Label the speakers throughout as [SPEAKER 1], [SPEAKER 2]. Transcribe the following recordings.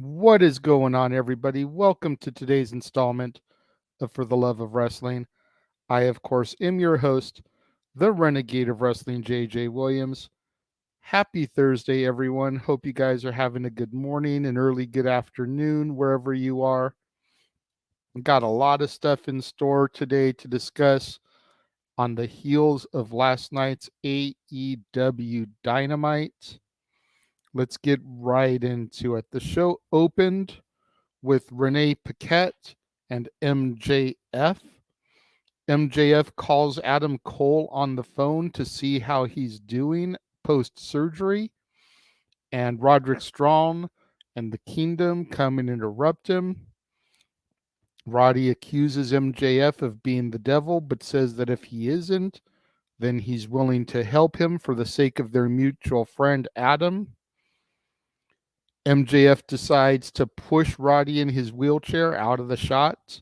[SPEAKER 1] What is going on, everybody? Welcome to today's installment of For the Love of Wrestling. I, of course, am your host, the Renegade of Wrestling, JJ Williams. Happy Thursday, everyone. Hope you guys are having a good morning and early good afternoon, wherever you are. Got a lot of stuff in store today to discuss on the heels of last night's AEW Dynamite. Let's get right into it. The show opened with Renee Paquette and MJF. MJF calls Adam Cole on the phone to see how he's doing post surgery, and Roderick Strong and the Kingdom come and interrupt him. Roddy accuses MJF of being the devil, but says that if he isn't, then he's willing to help him for the sake of their mutual friend Adam. MJF decides to push Roddy in his wheelchair out of the shot.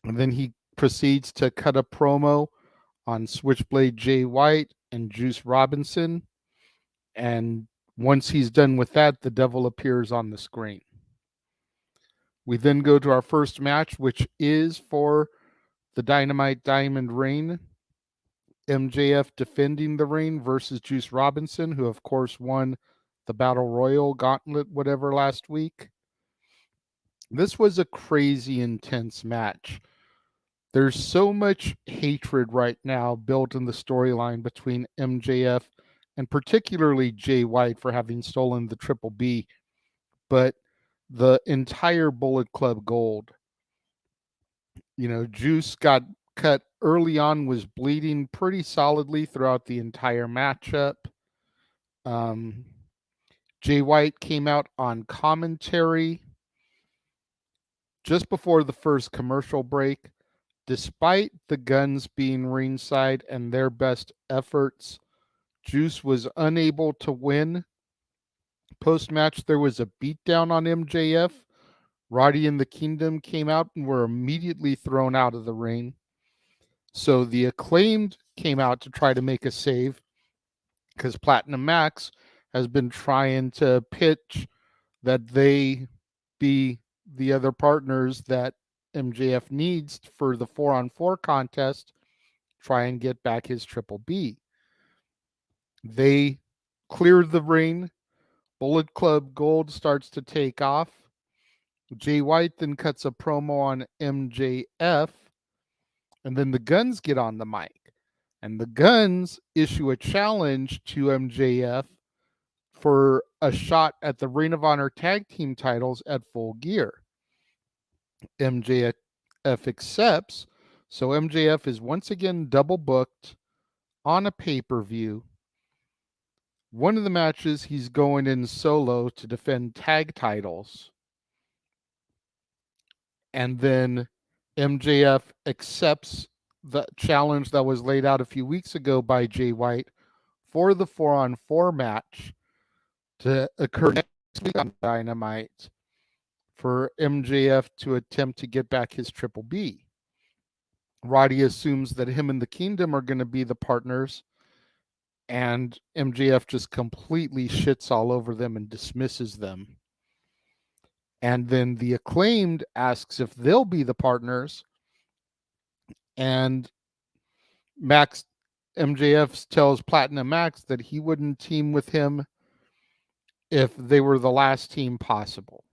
[SPEAKER 1] And then he proceeds to cut a promo on Switchblade Jay White and Juice Robinson. And once he's done with that, the devil appears on the screen. We then go to our first match, which is for the Dynamite Diamond Ring. MJF defending the ring versus Juice Robinson, who, of course, won the Battle Royal Gauntlet, whatever, last week. This was a crazy intense match. There's so much hatred right now built in the storyline between MJF and particularly Jay White for having stolen the Triple B, but the entire Bullet Club Gold. Juice got cut early on, was bleeding pretty solidly throughout the entire matchup. Jay White came out on commentary just before the first commercial break. Despite the Guns being ringside and their best efforts, Juice was unable to win. Post-match, there was a beatdown on MJF. Roddy and the Kingdom came out and were immediately thrown out of the ring. So the Acclaimed came out to try to make a save because Platinum Max has been trying to pitch that they be the other partners that MJF needs for the 4-on-4 contest, try and get back his Triple B. They cleared the ring. Bullet Club Gold starts to take off. Jay White then cuts a promo on MJF, and then the Guns get on the mic. And the Guns issue a challenge to MJF for a shot at the Ring of Honor tag team titles at Full Gear. MJF accepts, so MJF is once again double booked on a pay-per-view. One of the matches, he's going in solo to defend tag titles. And then MJF accepts the challenge that was laid out a few weeks ago by Jay White for the 4-on-4 match to occur next week on Dynamite for MJF to attempt to get back his Triple B. Roddy assumes that him and the Kingdom are going to be the partners, and MJF just completely shits all over them and dismisses them. And then the Acclaimed asks if they'll be the partners, and MJF tells Platinum Max that he wouldn't team with him if they were the last team possible.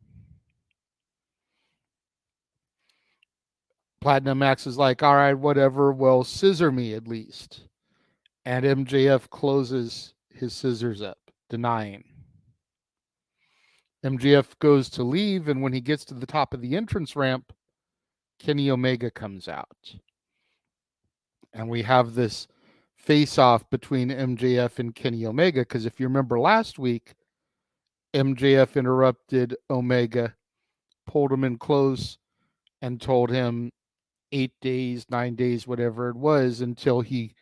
[SPEAKER 1] Platinum Max is like, all right, whatever, well, scissor me at least. And MJF closes his scissors up, denying. MJF goes to leave, and when he gets to the top of the entrance ramp, Kenny Omega comes out. And we have this face-off between MJF and Kenny Omega, because if you remember last week, MJF interrupted Omega, pulled him in close, and told him 8 days, 9 days, whatever it was, until he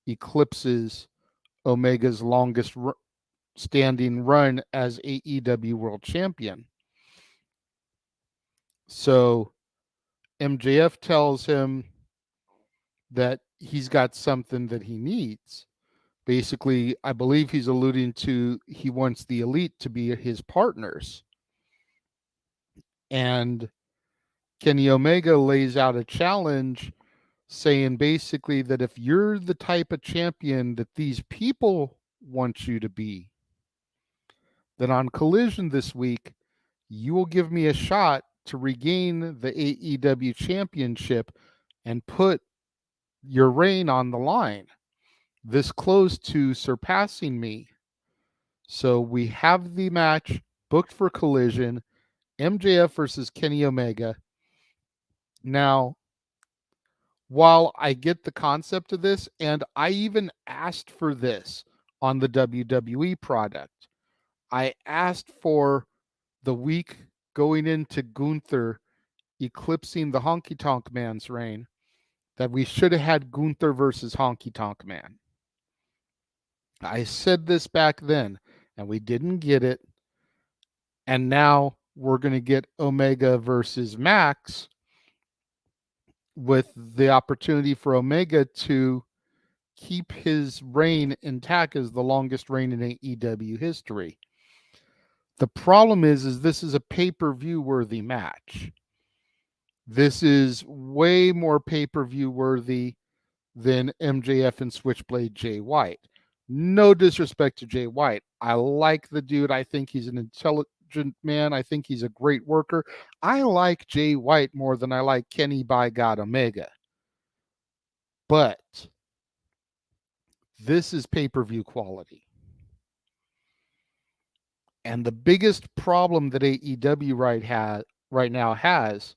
[SPEAKER 1] eclipses Omega's longest standing run as AEW World Champion. So MJF tells him that he's got something that he needs. Basically, I believe he's alluding to he wants the Elite to be his partners. And Kenny Omega lays out a challenge saying basically that if you're the type of champion that these people want you to be, then on Collision this week, you will give me a shot to regain the AEW championship and put your reign on the line, this close to surpassing me. So we have the match booked for Collision, MJF versus Kenny Omega. Now, while I get the concept of this, and I even asked for this on the WWE product, I asked for the week going into Gunther eclipsing the Honky Tonk Man's reign, that we should have had Gunther versus Honky Tonk Man. I said this back then, and we didn't get it. And now we're going to get Omega versus Max, with the opportunity for Omega to keep his reign intact as the longest reign in AEW history. The problem is this is a pay-per-view worthy match. This is way more pay-per-view worthy than MJF and Switchblade Jay White. No disrespect to Jay White. I like the dude. I think he's an intelligent man. I think he's a great worker. I like Jay White more than I like Kenny by God Omega. But this is pay-per-view quality. And the biggest problem that AEW right now has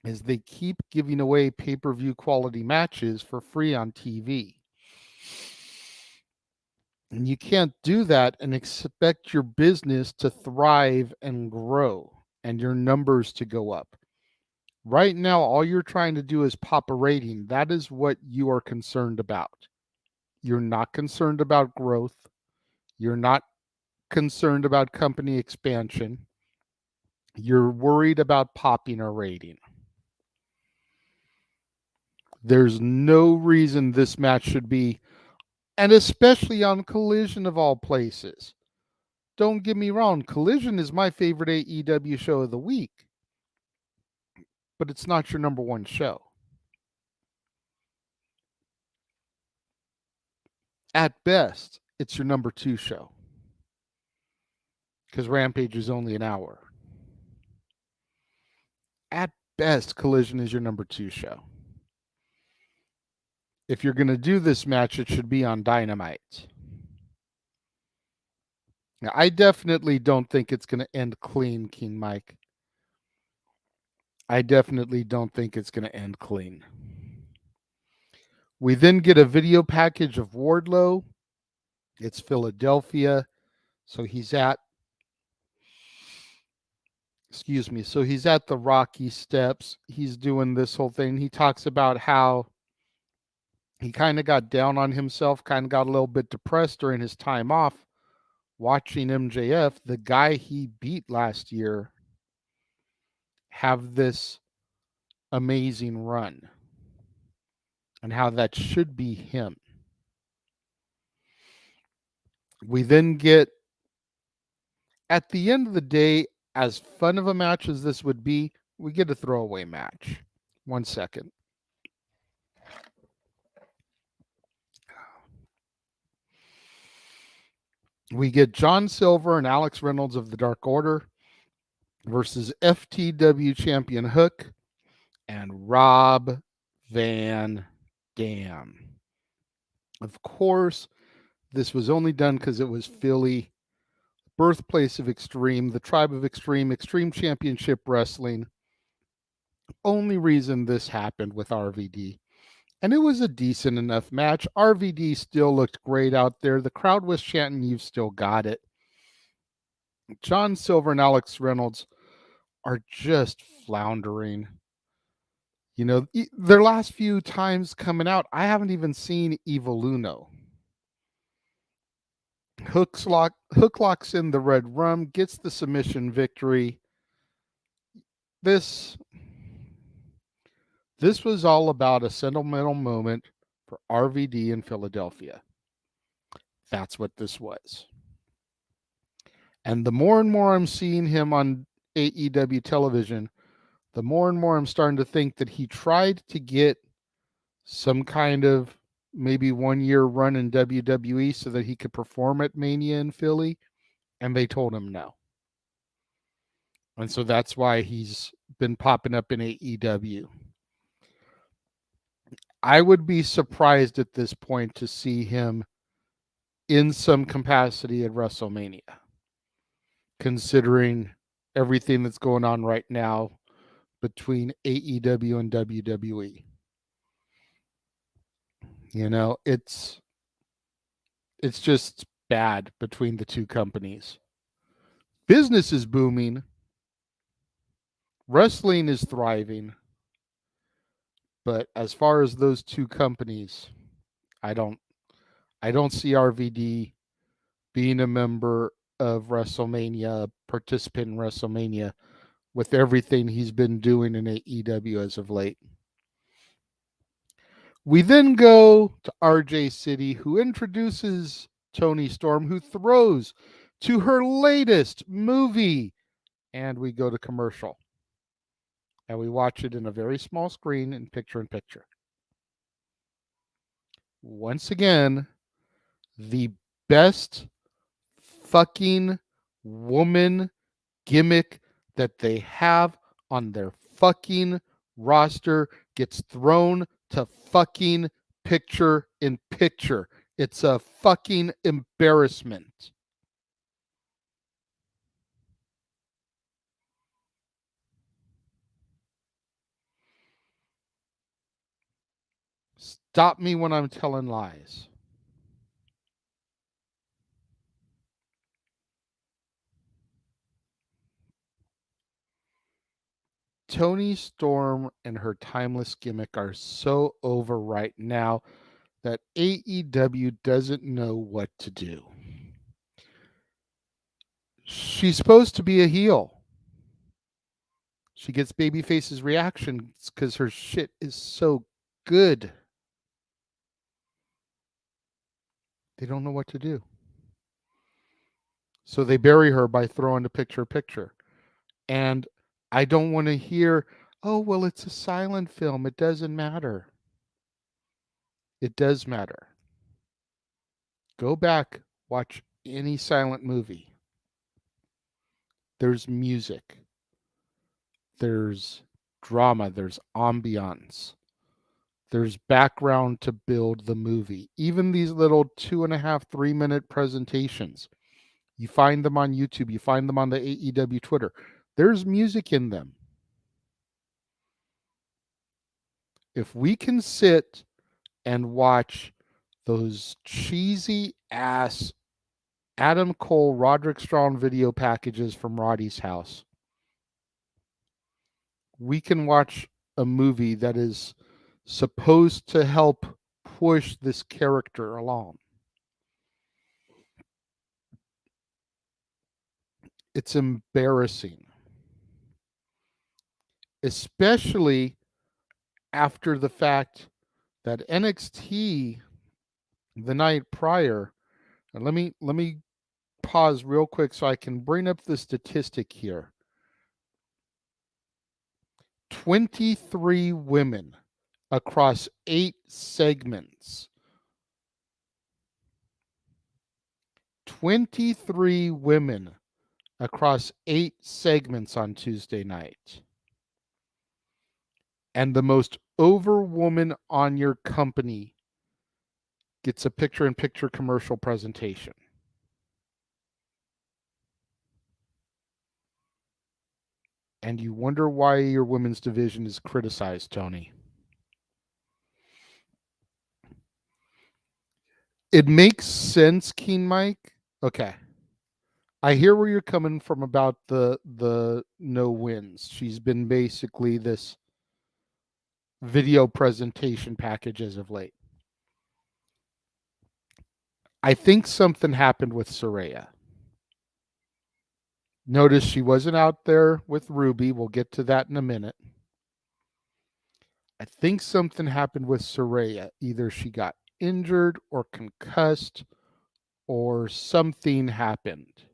[SPEAKER 1] is they keep giving away pay-per-view quality matches for free on TV. And you can't do that and expect your business to thrive and grow and your numbers to go up. Right now, all you're trying to do is pop a rating. That is what you are concerned about. You're not concerned about growth. You're not concerned about company expansion. You're worried about popping a rating. There's no reason this match should be, and especially on Collision of all places. Don't get me wrong, Collision is my favorite AEW show of the week, but it's not your number one show. At best, it's your number two show, because Rampage is only an hour. At best, Collision is your number two show. If you're going to do this match, it should be on Dynamite. Now, I definitely don't think it's going to end clean, King Mike. I definitely don't think it's going to end clean. We then get a video package of Wardlow. It's Philadelphia. So he's at the Rocky Steps. He's doing this whole thing. He talks about how he kind of got down on himself, kind of got a little bit depressed during his time off watching MJF, the guy he beat last year, have this amazing run, and how that should be him. We then get, at the end of the day, as fun of a match as this would be, we get a throwaway match. 1 second. We get John Silver and Alex Reynolds of the Dark Order versus FTW champion Hook and Rob Van Dam. Of course, this was only done because it was Philly, birthplace of Extreme, the tribe of Extreme, Extreme Championship Wrestling. Only reason this happened with RVD. And it was a decent enough match. RVD still looked great out there. The crowd was chanting, "You've still got it." John Silver and Alex Reynolds are just floundering. You know, their last few times coming out, I haven't even seen Evil Uno. Hook locks in the Red Rum, gets the submission victory. This was all about a sentimental moment for RVD in Philadelphia. That's what this was. And the more and more I'm seeing him on AEW television, the more and more I'm starting to think that he tried to get some kind of maybe 1 year run in WWE so that he could perform at Mania in Philly, and they told him no. And so that's why he's been popping up in AEW. I would be surprised at this point to see him in some capacity at WrestleMania, considering everything that's going on right now between AEW and WWE. You know, it's just bad between the two companies. Business is booming. Wrestling is thriving. But as far as those two companies, I don't see RVD being a member of WrestleMania, a participant in WrestleMania with everything he's been doing in AEW as of late. We then go to RJ City, who introduces Toni Storm, who throws to her latest movie, and we go to commercial. And we watch it in a very small screen in picture-in-picture. Once again, the best fucking woman gimmick that they have on their fucking roster gets thrown to fucking picture-in-picture. It's a fucking embarrassment. Stop me when I'm telling lies. Toni Storm and her timeless gimmick are so over right now that AEW doesn't know what to do. She's supposed to be a heel. She gets babyface's reactions because her shit is so good. They don't know what to do. So they bury her by throwing the picture. And I don't want to hear, oh, well, it's a silent film. It doesn't matter. It does matter. Go back, watch any silent movie. There's music. There's drama. There's ambiance. There's background to build the movie. Even these little 2.5, 3 minute presentations, you find them on YouTube, you find them on the AEW Twitter. There's music in them. If we can sit and watch those cheesy ass Adam Cole, Roderick Strong video packages from Roddy's house, we can watch a movie that is supposed to help push this character along. It's embarrassing, especially after the fact that NXT the night prior, and let me pause real quick so I can bring up the statistic here. 23 women across 8 segments. 23 women across 8 segments on Tuesday night. And the most over woman on your company gets a picture-in-picture commercial presentation. And you wonder why your women's division is criticized, Tony. It makes sense, Keen Mike. Okay. I hear where you're coming from about the no wins. She's been basically this video presentation package as of late. I think something happened with Saraya. Notice she wasn't out there with Ruby. We'll get to that in a minute. I think something happened with Saraya. Either she got injured or concussed or something happened.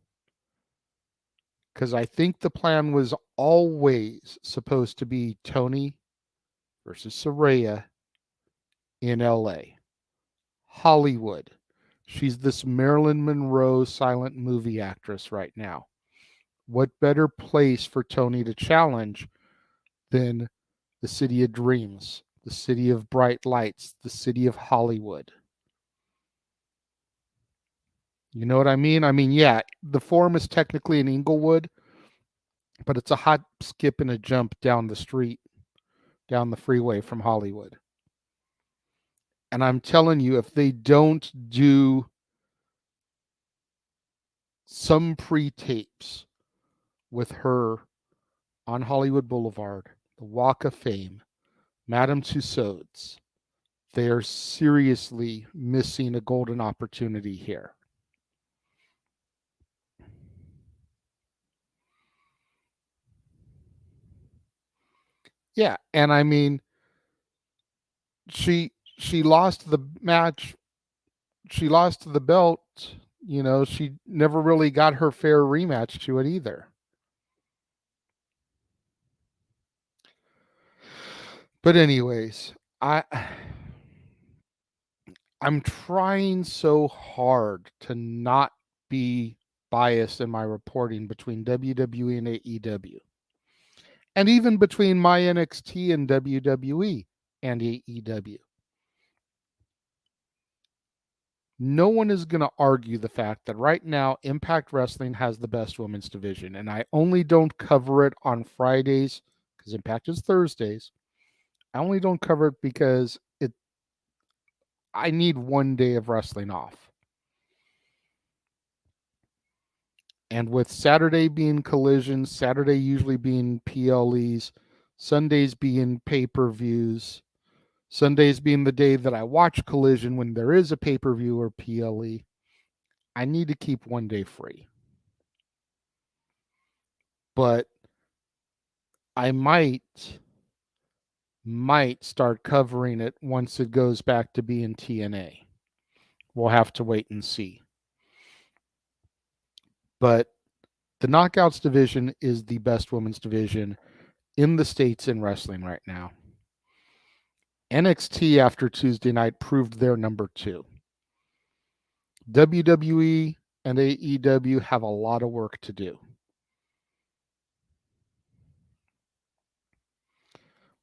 [SPEAKER 1] because I think the plan was always supposed to be Tony versus Saraya in LA. Hollywood. She's this Marilyn Monroe silent movie actress right now. What better place for Tony to challenge than the city of dreams, the city of bright lights, the city of Hollywood? You know what I mean? I mean, yeah, the forum is technically in Inglewood, but it's a hot skip and a jump down the street, down the freeway from Hollywood. And I'm telling you, if they don't do some pre-tapes with her on Hollywood Boulevard, the Walk of Fame, Madame Tussauds, they are seriously missing a golden opportunity here. Yeah, and I mean, she lost the match. She lost the belt. You know, she never really got her fair rematch to it either. But anyways, I'm trying so hard to not be biased in my reporting between WWE and AEW. And even between my NXT and WWE and AEW. No one is going to argue the fact that right now Impact Wrestling has the best women's division. And I only don't cover it on Fridays because Impact is Thursdays. I only don't cover it because I need one day of wrestling off. And with Saturday being collisions, Saturday usually being PLEs, Sundays being pay-per-views, Sundays being the day that I watch Collision when there is a pay-per-view or PLE, I need to keep one day free. But I might start covering it once it goes back to being TNA. We'll have to wait and see. But the Knockouts division is the best women's division in the States in wrestling right now. NXT after Tuesday night proved they're number 2. WWE and AEW have a lot of work to do.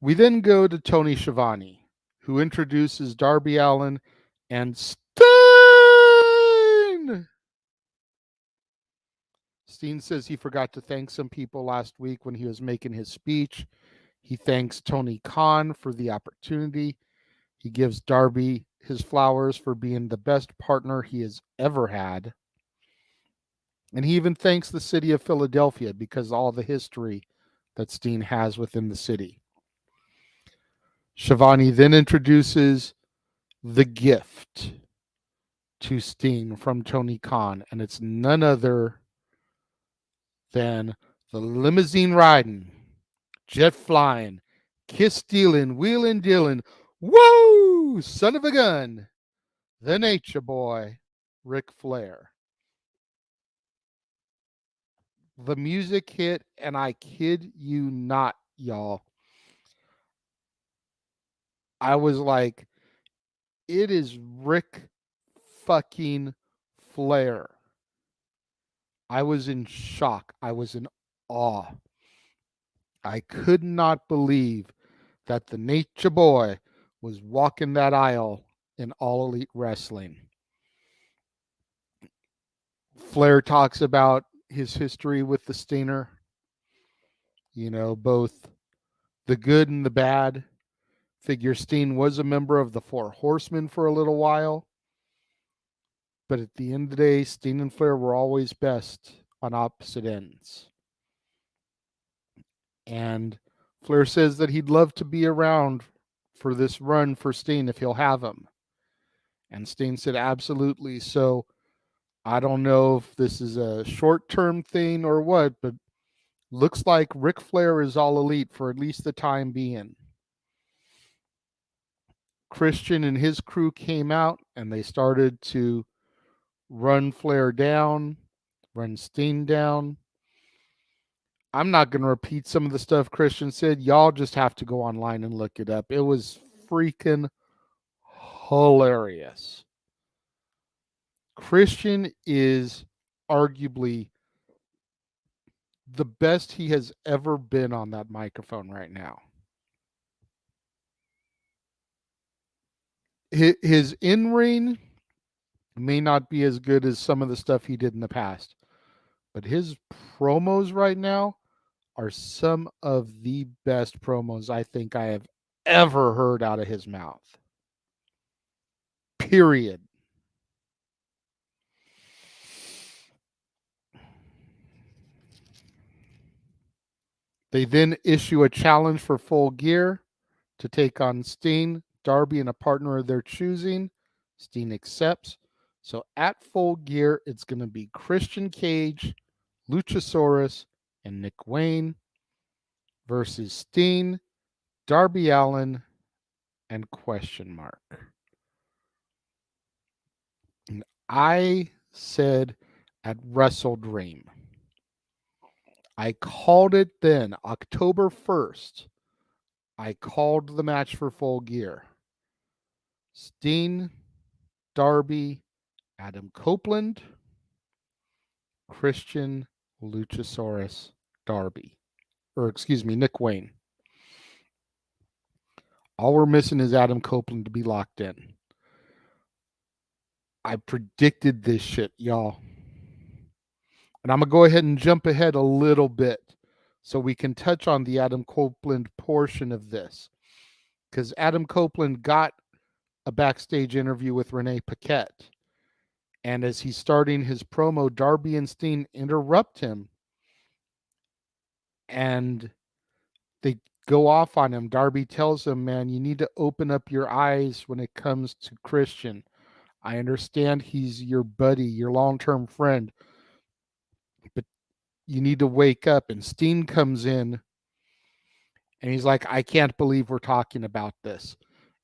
[SPEAKER 1] We then go to Tony Schiavone, who introduces Darby Allin and Steen. Steen says he forgot to thank some people last week when he was making his speech. He thanks Tony Khan for the opportunity. He gives Darby his flowers for being the best partner he has ever had. And he even thanks the city of Philadelphia because of all the history that Steen has within the city. Schiavone then introduces the gift to Steen from Tony Khan, and it's none other than the limousine riding, jet flying, kiss stealing, wheeling dealing, woo, son of a gun, the Nature Boy, Ric Flair. The music hit, and I kid you not, y'all. I was like, it is Ric fucking Flair. I was in shock. I was in awe. I could not believe that the Nature Boy was walking that aisle in All Elite Wrestling. Flair talks about his history with the Stinger, you know, both the good and the bad. Figure Steen was a member of the Four Horsemen for a little while. But at the end of the day, Steen and Flair were always best on opposite ends. And Flair says that he'd love to be around for this run for Steen if he'll have him. And Steen said, absolutely. So I don't know if this is a short-term thing or what, but looks like Ric Flair is All Elite for at least the time being. Christian and his crew came out and they started to run Flair down, run Steen down. I'm not going to repeat some of the stuff Christian said. Y'all just have to go online and look it up. It was freaking hilarious. Christian is arguably the best he has ever been on that microphone right now. His in-ring may not be as good as some of the stuff he did in the past, but his promos right now are some of the best promos I think I have ever heard out of his mouth. Period. They then issue a challenge for Full Gear to take on Steen, Darby, and a partner of their choosing. Steen accepts. So at Full Gear, it's going to be Christian Cage, Luchasaurus, and Nick Wayne versus Steen, Darby Allin, and question mark. And I said at Wrestle Dream, I called it then, October 1st. I called the match for Full Gear. Steen, Darby, Adam Copeland, Christian, Luchasaurus, Darby. Or excuse me, Nick Wayne. All we're missing is Adam Copeland to be locked in. I predicted this shit, y'all. And I'm going to go ahead and jump ahead a little bit so we can touch on the Adam Copeland portion of this. Because Adam Copeland got a backstage interview with Renee Paquette. And as he's starting his promo, Darby and Steen interrupt him. And they go off on him. Darby tells him, man, you need to open up your eyes when it comes to Christian. I understand he's your buddy, your long-term friend, but you need to wake up. And Steen comes in and he's like, I can't believe we're talking about this.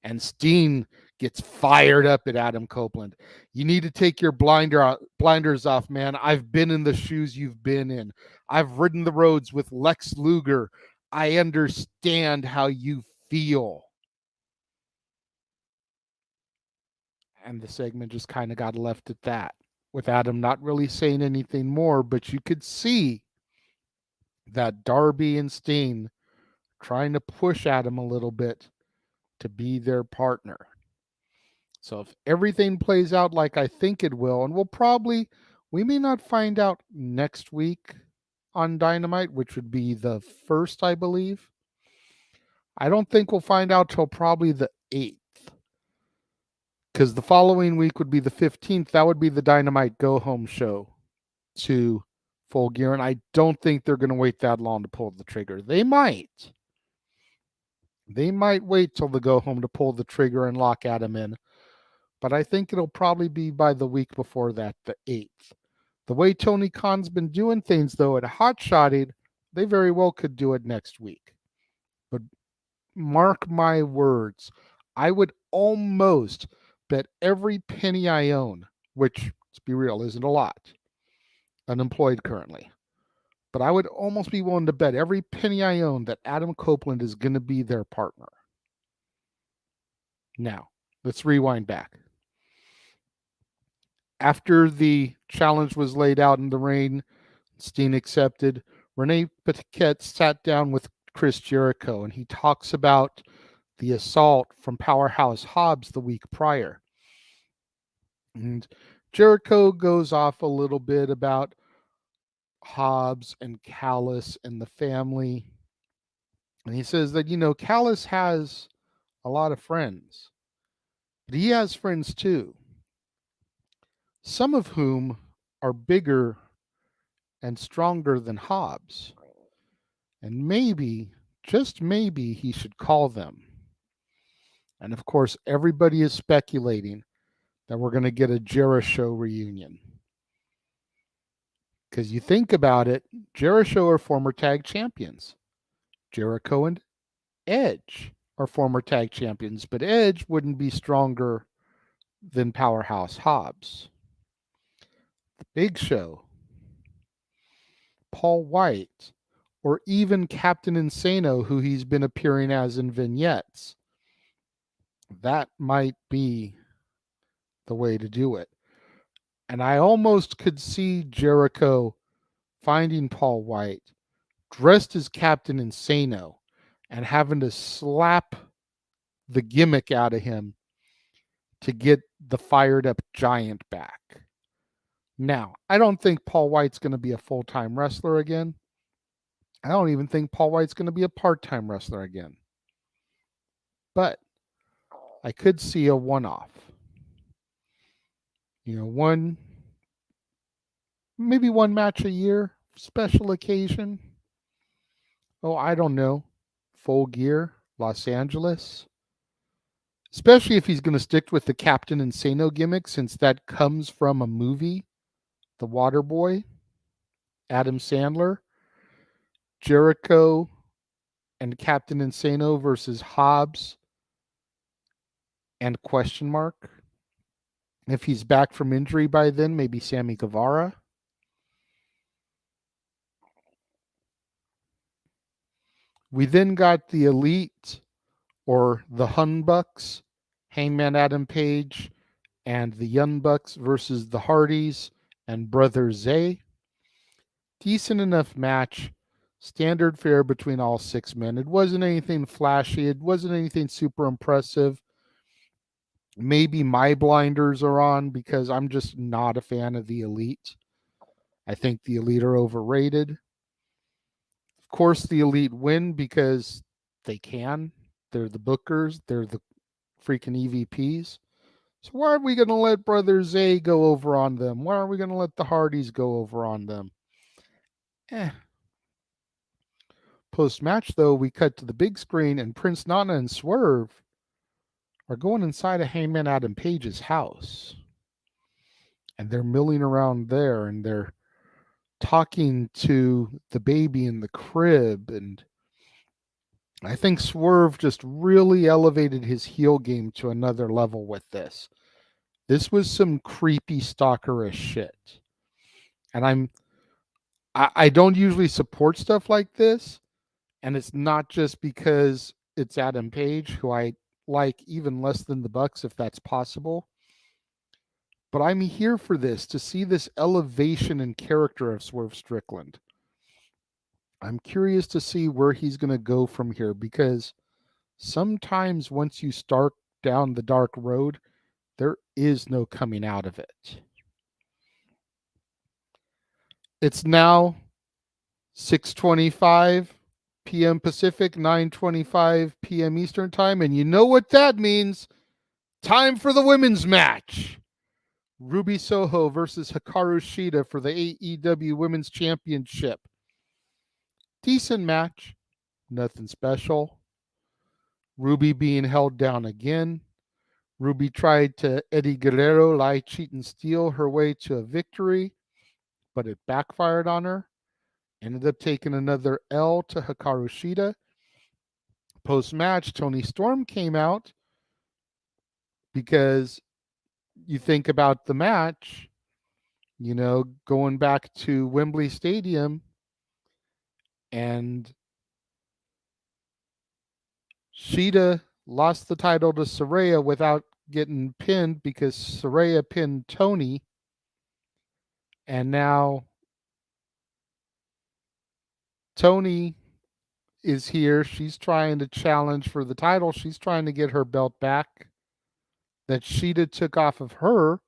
[SPEAKER 1] And Steen gets fired up at Adam Copeland. You need to take your blinders off, man. I've been in the shoes you've been in. I've ridden the roads with Lex Luger. I understand how you feel. And the segment just kind of got left at that, with Adam not really saying anything more, but you could see that Darby and Steen trying to push Adam a little bit to be their partner. So if everything plays out like I think it will, and we may not find out next week on Dynamite, which would be the 1st, I believe. I don't think we'll find out till probably the 8th. Because the following week would be the 15th. That would be the Dynamite Go Home show to Full Gear. And I don't think they're going to wait that long to pull the trigger. They might. They might wait till the Go Home to pull the trigger and lock Adam in. But I think it'll probably be by the week before that, the 8th. The way Tony Khan's been doing things, though, at Hot Shotted, they very well could do it next week. But mark my words, I would almost bet every penny I own, which, let's be real, isn't a lot, unemployed currently. But I would almost be willing to bet every penny I own that Adam Copeland is going to be their partner. Now, let's rewind back. After the challenge was laid out in the ring, Steen accepted. Renee Paquette sat down with Chris Jericho, and he talks about the assault from Powerhouse Hobbs the week prior. And Jericho goes off a little bit about Hobbs and Callis and the family. And he says that, Callis has a lot of friends, but he has friends too, some of whom are bigger and stronger than Hobbs. And maybe, just maybe, he should call them. And of course, everybody is speculating that we're going to get a Jericho reunion. Because you think about it, Jericho are former tag champions. Jericho and Edge are former tag champions, but Edge wouldn't be stronger than Powerhouse Hobbs. The Big Show, Paul White, or even Captain Insano, who he's been appearing as in vignettes. That might be the way to do it. And I almost could see Jericho finding Paul White dressed as Captain Insano and having to slap the gimmick out of him to get the fired up giant back. Now, I don't think Paul White's going to be a full-time wrestler again. I don't even think Paul White's going to be a part-time wrestler again. But I could see a one-off. Maybe one match a year, special occasion. Oh, I don't know. Full Gear, Los Angeles. Especially if he's going to stick with the Captain Insano gimmick, since that comes from a movie, The Waterboy, Adam Sandler, Jericho and Captain Insano versus Hobbs and question mark. If he's back from injury by then, maybe Sammy Guevara. We then got the Elite, or the Hun Bucks, Hangman Adam Page and the Young Bucks versus the Hardys and Brother Zay. Decent enough match. Standard fare between all six men. It wasn't anything flashy. It wasn't anything super impressive. Maybe my blinders are on because I'm just not a fan of the Elite. I think the Elite are overrated. Of course, the Elite win because they can. They're the bookers. They're the freaking EVPs. So why are we going to let Brother Zay go over on them? Why are we going to let the Hardys go over on them? Post-match, though, we cut to the big screen, and Prince Nana and Swerve are going inside of Hangman Adam Page's house. And they're milling around there, and they're talking to the baby in the crib. And I think Swerve just really elevated his heel game to another level with this. This was some creepy stalkerish shit. And I don't usually support stuff like this. And it's not just because it's Adam Page, who I like even less than the Bucks, if that's possible. But I'm here for this, to see this elevation in character of Swerve Strickland. I'm curious to see where he's going to go from here, because sometimes once you start down the dark road, there is no coming out of it. It's now 6:25 p.m. Pacific, 9:25 p.m. Eastern Time, and you know what that means. Time for the women's match. Ruby Soho versus Hikaru Shida for the AEW Women's Championship. Decent match. Nothing special. Ruby being held down again. Ruby tried to Eddie Guerrero lie, cheat, and steal her way to a victory, but it backfired on her. Ended up taking another L to Hikaru Shida. Post-match, Toni Storm came out because you think about the match, going back to Wembley Stadium, and Shida lost the title to Saraya without getting pinned because Saraya pinned Toni. And now Toni is here. She's trying to challenge for the title. She's trying to get her belt back that Shida took off of her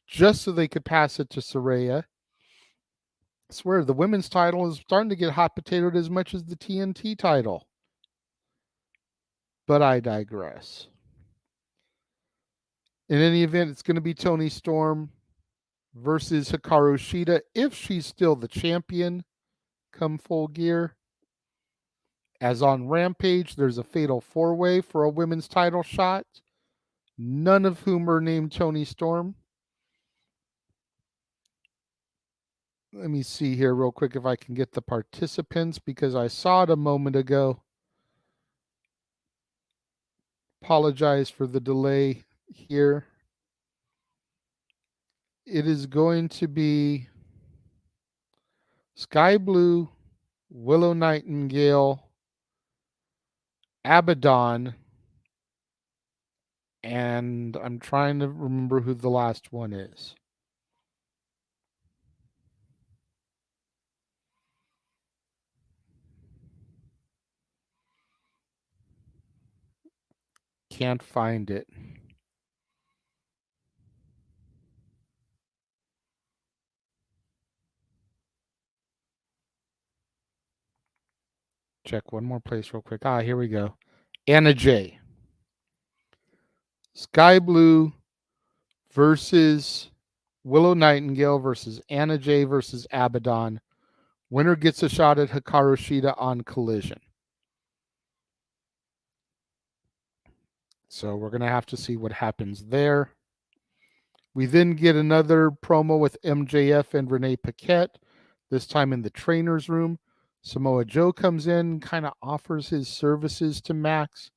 [SPEAKER 1] just so they could pass it to Saraya. I swear, the women's title is starting to get hot potatoed as much as the TNT title. But I digress. In any event, it's going to be Toni Storm versus Hikaru Shida if she's still the champion come Full Gear. As on Rampage, there's a fatal four-way for a women's title shot, none of whom are named Toni Storm. Let me see here real quick if I can get the participants, because I saw it a moment ago. Apologize for the delay here. It is going to be Sky Blue, Willow Nightingale, Abaddon, and I'm trying to remember who the last one is. Can't find it. Check one more place real quick. Here we go. Anna J. Sky Blue versus Willow Nightingale versus Anna J versus Abaddon. Winner gets a shot at Hikaru Shida on Collision. So we're going to have to see what happens there. We then get another promo with MJF and Renee Paquette, this time in the trainer's room. Samoa Joe comes in, kind of offers his services to Max,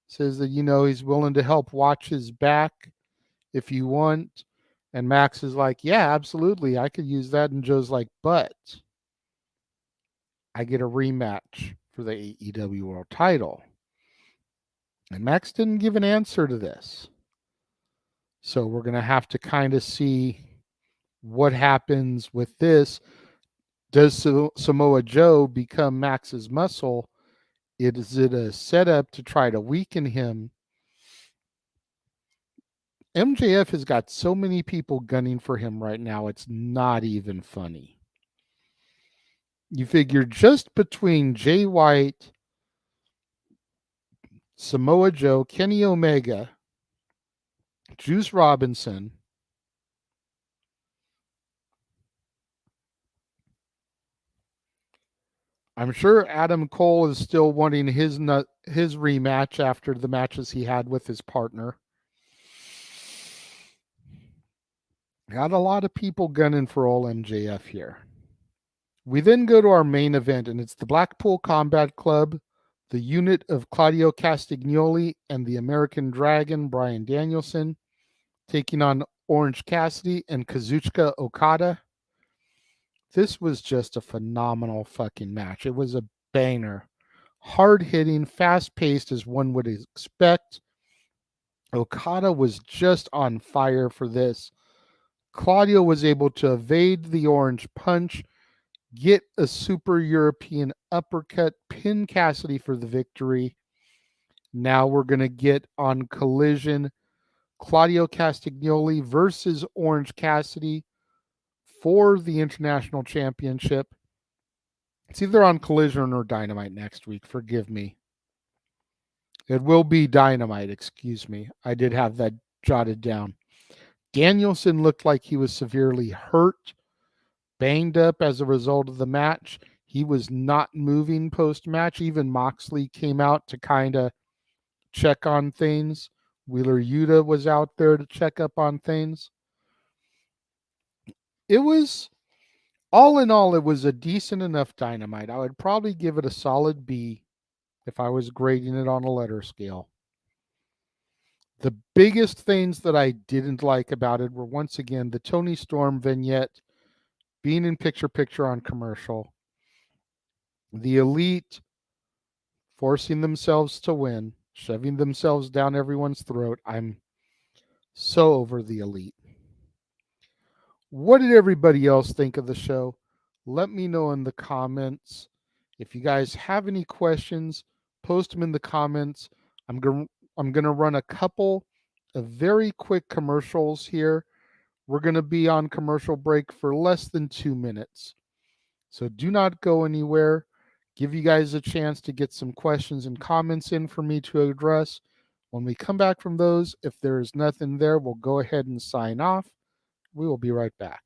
[SPEAKER 1] says that, he's willing to help watch his back if you want. And Max is like, yeah, absolutely, I could use that. And Joe's like, but I get a rematch for the AEW World title. And Max didn't give an answer to this. So we're going to have to kind of see what happens with this. Does Samoa Joe become Max's muscle? Is it a setup to try to weaken him? MJF has got so many people gunning for him right now, it's not even funny. You figure just between Jay White, Samoa Joe, Kenny Omega, Juice Robinson, I'm sure Adam Cole is still wanting his rematch after the matches he had with his partner. Got a lot of people gunning for old MJF here. We then go to our main event, and it's the Blackpool Combat Club, the unit of Claudio Castagnoli and the American Dragon, Bryan Danielson, taking on Orange Cassidy and Kazuchika Okada. This was just a phenomenal fucking match. It was a banger. Hard-hitting, fast-paced as one would expect. Okada was just on fire for this. Claudio was able to evade the orange punch, get a super European uppercut, pin Cassidy for the victory. Now we're going to get on Collision Claudio Castagnoli versus Orange Cassidy for the International Championship. It's either on Collision or Dynamite next week. Forgive me. It will be Dynamite, excuse me. I did have that jotted down. Danielson looked like he was severely hurt, banged up as a result of the match. He was not moving post-match. Even Moxley came out to kind of check on things. Wheeler Yuta was out there to check up on things. It was, all in all, it was a decent enough Dynamite. I would probably give it a solid B if I was grading it on a letter scale. The biggest things that I didn't like about it were, once again, the Tony Storm vignette being in picture-picture on commercial, the Elite forcing themselves to win, shoving themselves down everyone's throat. I'm so over the Elite. What did everybody else think of the show? Let me know in the comments. If you guys have any questions, post them in the comments. I'm going to run a couple of very quick commercials here. We're going to be on commercial break for less than 2 minutes. So do not go anywhere. Give you guys a chance to get some questions and comments in for me to address. When we come back from those, if there is nothing there, we'll go ahead and sign off. We will be right back.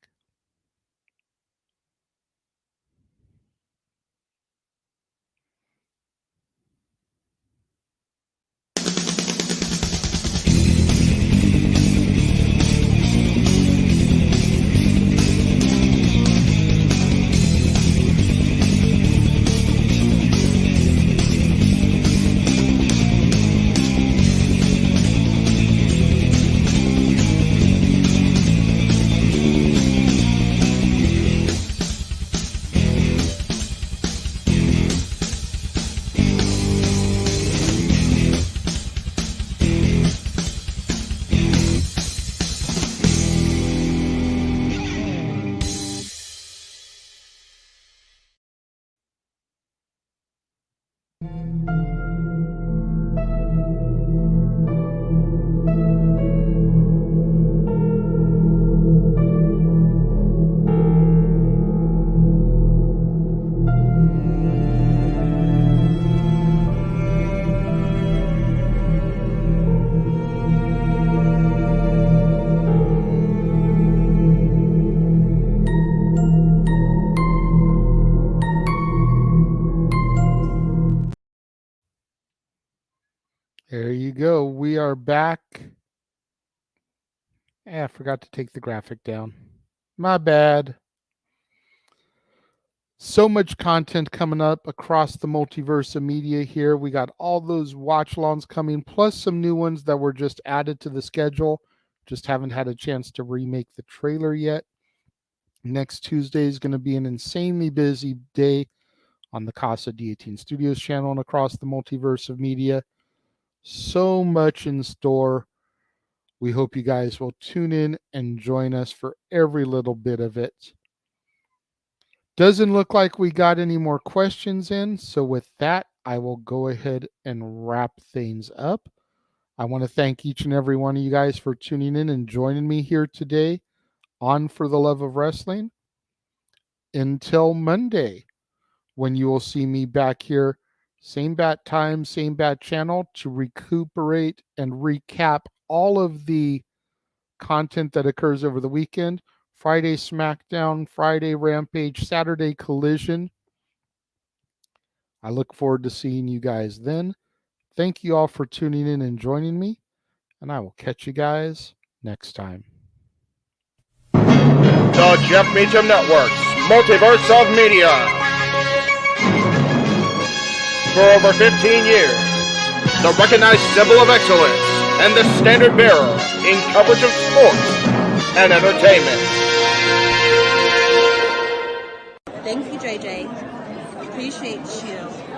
[SPEAKER 1] are back. I forgot to take the graphic down. My bad. So much content coming up across the multiverse of media here. We got all those watch-alongs coming, plus some new ones that were just added to the schedule. Just haven't had a chance to remake the trailer yet. Next Tuesday is going to be an insanely busy day on the Casa D18 Studios channel and across the multiverse of media. So much in store. We hope you guys will tune in and join us for every little bit of it. Doesn't look like we got any more questions in. So with that, I will go ahead and wrap things up. I want to thank each and every one of you guys for tuning in and joining me here today on For the Love of Wrestling. Until Monday, when you will see me back here, same bat time, same bat channel, to recuperate and recap all of the content that occurs over the weekend. Friday SmackDown, Friday Rampage, Saturday Collision. I look forward to seeing you guys then. Thank you all for tuning in and joining me, and I will catch you guys next time.
[SPEAKER 2] The Jeff Meacham Network's Multiverse of Media. For over 15 years, the recognized symbol of excellence and the standard bearer in coverage of sports and entertainment.
[SPEAKER 3] Thank you, JJ. Appreciate you.